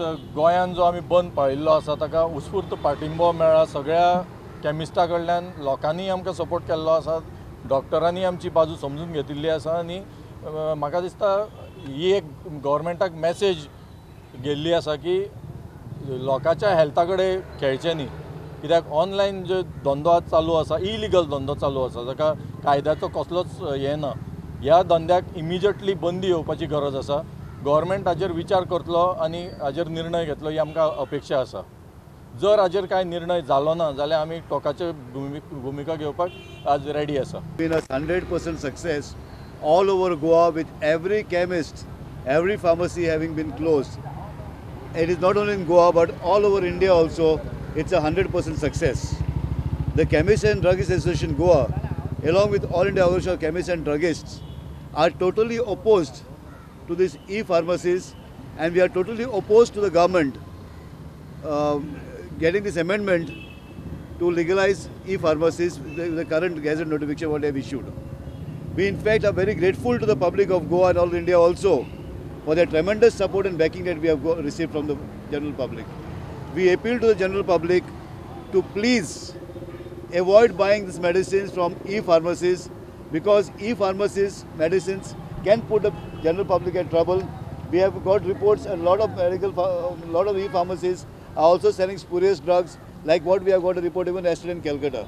गोंयान जो आमी बंद पाळिल्लो आसा ताका उत्स्फूर्त पाठिंबो मेळ्ळा। सगळ्या कॅमिस्टां कडल्यान लोकांनी आमकां सपोर्ट केल्लो आसा, डॉक्टरांनी आमची बाजू समजून घेतिल्ली आसा आनी म्हाका दिसता ही एक गव्हर्मेंटाक मॅसेज गेल्ली आसा की लोकांच्या हेल्था कडेन खेळचें न्ही। कित्याक ऑनलायन जो धंदो आज चालू आसा, इलिगल धंदो चालू आसा, जाका कायद्याचो कसलोच हें ना, ह्या धंद्याक इमिजिएटली बंदी येवपाची गरज आसा। गव्हर्मेंट हाजेर विचार करतलो आनी हाजेर निर्णय घेतलो ही आमकां अपेक्षा आसा। जर हाजेर कांय निर्णय जालो ना जाल्यार आमी टोकाचे भुमिका घेवपाक आज रेडी आसा। Been a 100% success all over Goa, with every chemist, every pharmacy having been closed. It is not only in Goa but all over India also. It's a 100% success. The Chemists and Druggists Association Goa, along with All India Association of Chemists and Druggists, are totally opposed to these e-pharmacies, and we are totally opposed to the government getting this amendment to legalize e-pharmacies, the current gazette notification what they have issued. We in fact are very grateful to the public of Goa and all India also for their tremendous support and backing that we have received from the general public. We appeal to the general public to please avoid buying these medicines from e-pharmacies, because e-pharmacies medicines can put the general public in trouble. We have got reports, a lot of e-pharmacies are also selling spurious drugs, like what we have got a report even yesterday in Calcutta.